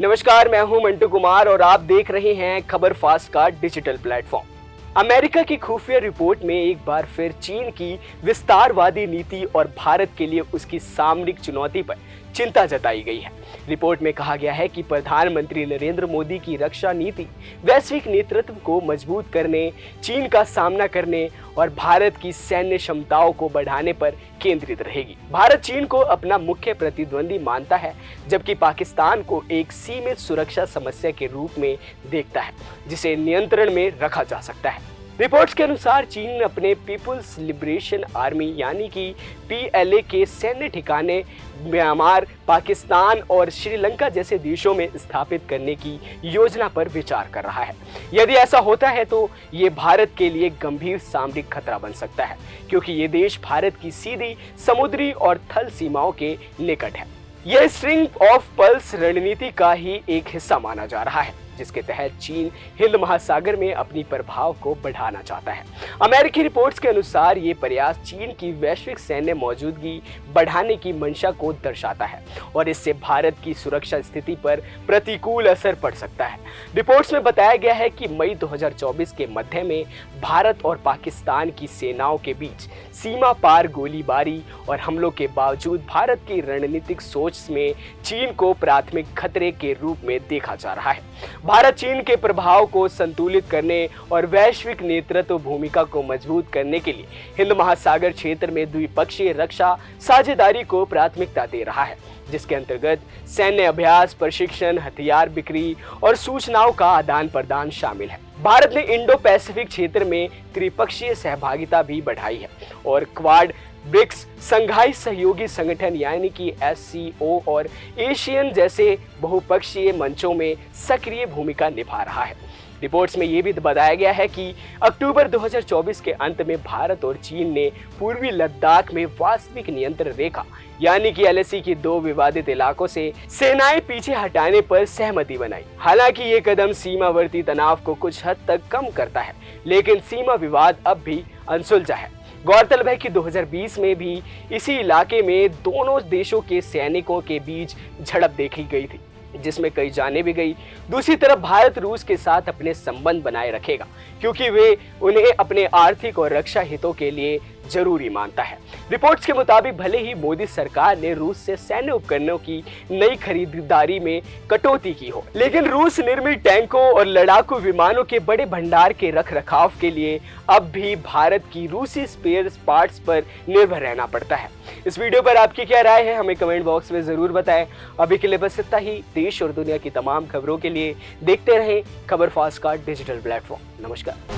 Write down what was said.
नमस्कार, मैं हूं मंटू कुमार और आप देख रहे हैं खबर फास्ट का डिजिटल प्लेटफॉर्म। अमेरिका की खुफिया रिपोर्ट में एक बार फिर चीन की विस्तारवादी नीति और भारत के लिए उसकी सामरिक चुनौती पर चिंता जताई गई है। रिपोर्ट में कहा गया है कि प्रधानमंत्री नरेंद्र मोदी की रक्षा नीति वैश्विक नेतृत्व को मजबूत करने, चीन का सामना करने और भारत की सैन्य क्षमताओं को बढ़ाने पर केंद्रित रहेगी। भारत चीन को अपना मुख्य प्रतिद्वंदी मानता है, जबकि पाकिस्तान को एक सीमित सुरक्षा समस्या के रूप में देखता है, जिसे नियंत्रण में रखा जा सकता है। रिपोर्ट्स के अनुसार चीन अपने पीपुल्स लिबरेशन आर्मी यानी कि PLA के सैन्य ठिकाने म्यांमार, पाकिस्तान और श्रीलंका जैसे देशों में स्थापित करने की योजना पर विचार कर रहा है। यदि ऐसा होता है तो ये भारत के लिए गंभीर सामरिक खतरा बन सकता है, क्योंकि ये देश भारत की सीधी समुद्री और थल सीमाओं के निकट है। यह स्ट्रिंग ऑफ पल्स रणनीति का ही एक हिस्सा माना जा रहा है, जिसके तहत चीन हिंद महासागर में अपनी प्रभाव को बढ़ाना चाहता है। अमेरिकी रिपोर्ट्स के अनुसार ये प्रयास चीन की वैश्विक सैन्य मौजूदगी बढ़ाने की मंशा को दर्शाता है और इससे भारत की सुरक्षा स्थिति पर प्रतिकूल असर पड़ सकता है। रिपोर्ट्स में बताया गया है कि मई 2024 के मध्य में भारत और पाकिस्तान की सेनाओं के बीच सीमा पार गोलीबारी और हमलों के बावजूद भारत की रणनीतिक सोच में चीन को प्राथमिक खतरे के रूप में देखा जा रहा है। भारत चीन के प्रभाव को संतुलित करने और वैश्विक नेतृत्व भूमिका को मजबूत करने के लिए हिंद महासागर क्षेत्र में द्विपक्षीय रक्षा साझेदारी को प्राथमिकता दे रहा है, जिसके अंतर्गत सैन्य अभ्यास, प्रशिक्षण, हथियार बिक्री और सूचनाओं का आदान प्रदान शामिल है। भारत ने इंडो पैसिफिक क्षेत्र में त्रिपक्षीय सहभागिता भी बढ़ाई है और क्वाड, ब्रिक्स, संघाई सहयोगी संगठन यानी कि SCO और एशियन जैसे बहुपक्षीय मंचों में सक्रिय भूमिका निभा रहा है। रिपोर्ट्स में यह भी बताया गया है कि अक्टूबर 2024 के अंत में भारत और चीन ने पूर्वी लद्दाख में वास्तविक नियंत्रण रेखा यानी कि LAC की 2 विवादित इलाकों से सेनाएं पीछे हटाने पर सहमति बनाई। हालांकि ये कदम सीमावर्ती तनाव को कुछ हद तक कम करता है, लेकिन सीमा विवाद अब भी अनसुलझा है। गौरतलब है कि 2020 में भी इसी इलाके में दोनों देशों के सैनिकों के बीच झड़प देखी गई थी, जिसमें कई जानें भी गई। दूसरी तरफ भारत रूस के साथ अपने संबंध बनाए रखेगा, क्योंकि वे उन्हें अपने आर्थिक और रक्षा हितों के लिए जरूरी मानता है। रिपोर्ट्स के मुताबिक भले ही मोदी सरकार ने रूस से सैन्य उपकरणों की नई खरीदारी में कटौती की हो, लेकिन रूस निर्मित टैंकों और लड़ाकू विमानों के बड़े भंडार के रखरखाव के लिए अब भी भारत की रूसी स्पेयर पार्ट्स पर निर्भर रहना पड़ता है। इस वीडियो पर आपकी क्या राय है, हमें कमेंट बॉक्स में जरूर बताएं। अभी के लिए बस इतना ही। देश और दुनिया की तमाम खबरों के लिए देखते रहें खबर फास्ट का डिजिटल प्लेटफॉर्म। नमस्कार।